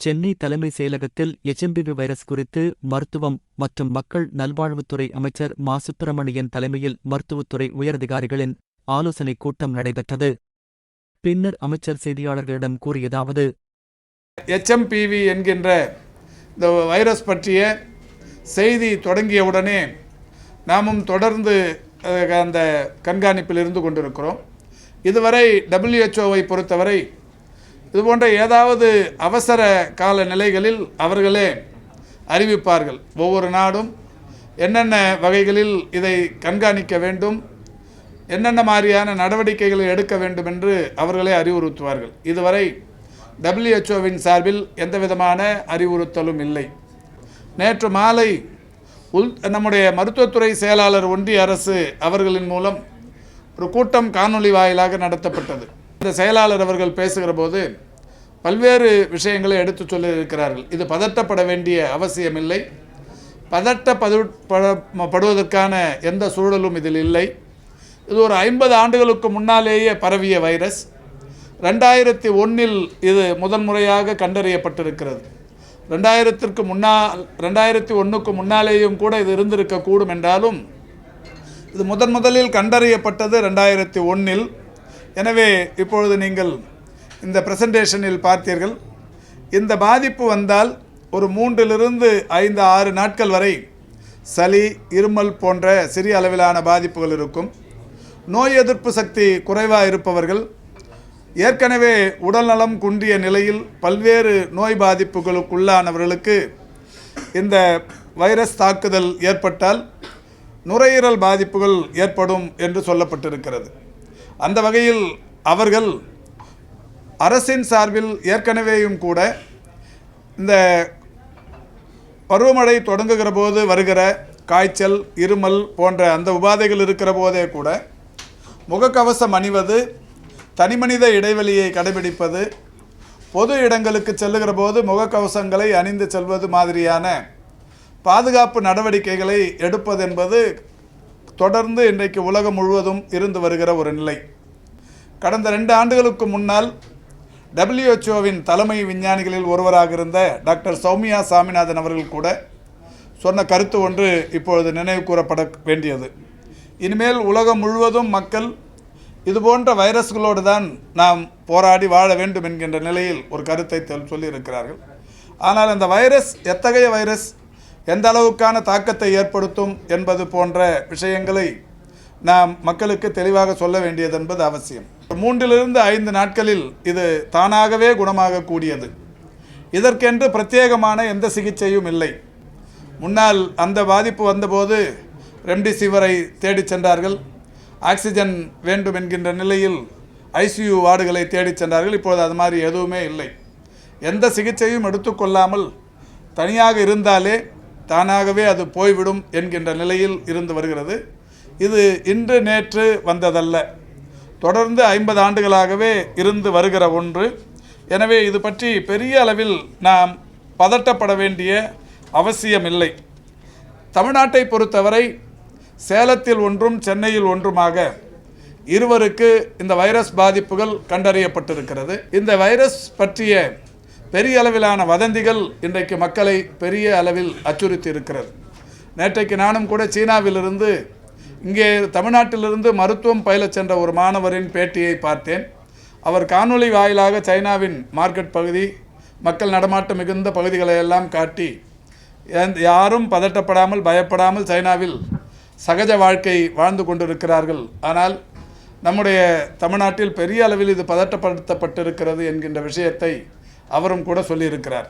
சென்னை தலைமை செயலகத்தில் HMPV virus குறித்து மருத்துவம் மற்றும் மக்கள் நல்வாழ்வுத்துறை அமைச்சர் மா. சுப்பிரமணியன் தலைமையில் மருத்துவத்துறை உயரதிகாரிகளின் ஆலோசனைக் கூட்டம் நடைபெற்றது. பின்னர் அமைச்சர் செய்தியாளர்களிடம் கூறியதாவது: எச்எம்பிவி என்கின்ற இந்த வைரஸ் பற்றிய செய்தி தொடங்கியவுடனே நாமும் தொடர்ந்து அந்த கண்காணிப்பில் இருந்து கொண்டிருக்கிறோம். இதுவரை WHO பொறுத்தவரை இதுபோன்ற ஏதாவது அவசர கால நிலைகளில் அவர்களே அறிவிப்பார்கள். ஒவ்வொரு நாடும் என்னென்ன வகைகளில் இதை கண்காணிக்க வேண்டும், என்னென்ன மாதிரியான நடவடிக்கைகளை எடுக்க வேண்டும் என்று அவர்களே அறிவுறுத்துவார்கள். இதுவரை WHO சார்பில் எந்தவிதமான அறிவுறுத்தலும் இல்லை. நேற்று மாலை நம்முடைய மருத்துவத்துறை செயலாளர் ஒன்றிய அரசு அவர்களின் மூலம் ஒரு கூட்டம் காணொளி வாயிலாக நடத்தப்பட்டது. இந்த செயலாளர் அவர்கள் பேசுகிற போது பல்வேறு விஷயங்களை எடுத்து சொல்லியிருக்கிறார்கள். இது பதட்டப்பட வேண்டிய அவசியமில்லை, பதட்டப்படுவதற்கான எந்த சூழலும் இதில் இல்லை. இது ஒரு 50 ஆண்டுகளுக்கு முன்னாலேயே பரவிய வைரஸ். 2001 இது முதன்முறையாக கண்டறியப்பட்டிருக்கிறது. 2001க்கு முன்னாலேயும் கூட இது இருந்திருக்கக்கூடும் என்றாலும் இது முதலில் கண்டறியப்பட்டது 2001. எனவே இப்பொழுது நீங்கள் இந்த பிரசன்டேஷனில் பார்த்தீர்கள். இந்த பாதிப்பு வந்தால் ஒரு 3 5 6 நாட்கள் வரை சளி, இருமல் போன்ற சிறிய அளவிலான பாதிப்புகள் இருக்கும். நோய் எதிர்ப்பு சக்தி குறைவாக இருப்பவர்கள், ஏற்கனவே உடல்நலம் குன்றிய நிலையில் பல்வேறு நோய் பாதிப்புகளுக்குள்ளானவர்களுக்கு இந்த வைரஸ் தாக்குதல் ஏற்பட்டால் நுரையீரல் பாதிப்புகள் ஏற்படும் என்று சொல்லப்பட்டிருக்கிறது. அந்த வகையில் அவர்கள் அரசின் சார்பில் ஏற்கனவேயும் கூட இந்த பருவமழை தொடங்குகிற போது வருகிற காய்ச்சல், இருமல் போன்ற அந்த உபாதைகள் இருக்கிற போதே கூட முகக்கவசம் அணிவது, தனிமனித இடைவெளியை கடைபிடிப்பது, பொது இடங்களுக்கு செல்லுகிற போது முகக்கவசங்களை அணிந்து செல்வது மாதிரியான பாதுகாப்பு நடவடிக்கைகளை எடுப்பது என்பது தொடர்ந்து இன்றைக்கு உலகம் முழுவதும் இருந்து வருகிற ஒரு நிலை. கடந்த 2 ஆண்டுகளுக்கு முன்னால் WHO தலைமை விஞ்ஞானிகளில் ஒருவராக இருந்த டாக்டர் சௌமியா சாமிநாதன் அவர்கள் கூட சொன்ன கருத்து ஒன்று இப்பொழுது நினைவு கூறப்பட வேண்டியது. இனிமேல் உலகம் முழுவதும் மக்கள் இதுபோன்ற வைரஸ்களோடு தான் நாம் போராடி வாழ வேண்டும் என்கின்ற நிலையில் ஒரு கருத்தை சொல்லியிருக்கிறார்கள். ஆனால் அந்த வைரஸ் எத்தகைய வைரஸ், எந்த அளவுக்கான தாக்கத்தை ஏற்படுத்தும் என்பது போன்ற விஷயங்களை நாம் மக்களுக்கு தெளிவாக சொல்ல வேண்டியது என்பது அவசியம். 3 5 நாட்களில் இது தானாகவே குணமாகக்கூடியது. இதற்கென்று பிரத்யேகமான எந்த சிகிச்சையும் இல்லை. முன்னால் அந்த பாதிப்பு வந்தபோது ரெம்டெசிவிரை தேடிச் சென்றார்கள். ஆக்சிஜன் வேண்டும் என்கின்ற நிலையில் ICU வார்டுகளை தேடிச் சென்றார்கள். இப்பொழுது அது மாதிரி எதுவுமே இல்லை. எந்த சிகிச்சையும் எடுத்துக்கொள்ளாமல் தனியாக இருந்தாலே தானாகவே அது போய்விடும் என்கின்ற நிலையில் இருந்து வருகிறது. இது இன்று நேற்று வந்ததல்ல, தொடர்ந்து 50 ஆண்டுகளாகவே இருந்து வருகிற ஒன்று. எனவே இது பற்றி பெரிய அளவில் நாம் பதட்டப்பட வேண்டிய அவசியமில்லை. தமிழ்நாட்டை பொறுத்தவரை சேலத்தில் ஒன்றும் சென்னையில் ஒன்றுமாக இருவருக்கு இந்த வைரஸ் பாதிப்புகள் கண்டறியப்பட்டிருக்கிறது. இந்த வைரஸ் பற்றிய பெரிய அளவிலான வதந்திகள் இன்றைக்கு மக்களை பெரிய அளவில் அச்சுறுத்தி இருக்கிறது. நேற்றைக்கு நானும் கூட சீனாவிலிருந்து இங்கே தமிழ்நாட்டிலிருந்து மருத்துவம் பயிலச் சென்ற ஒரு மாணவரின் பேட்டியை பார்த்தேன். அவர் காணொளி வாயிலாக சைனாவின் மார்க்கெட் பகுதி, மக்கள் நடமாட்டம் மிகுந்த பகுதிகளை எல்லாம் காட்டி யாரும் பதட்டப்படாமல் பயப்படாமல் சைனாவில் சகஜ வாழ்க்கை வாழ்ந்து கொண்டிருக்கிறார்கள். ஆனால் நம்முடைய தமிழ்நாட்டில் பெரிய அளவில் இது பதட்டப்படுத்தப்பட்டிருக்கிறது என்கின்ற விஷயத்தை அவரும் கூட சொல்லியிருக்கிறார்.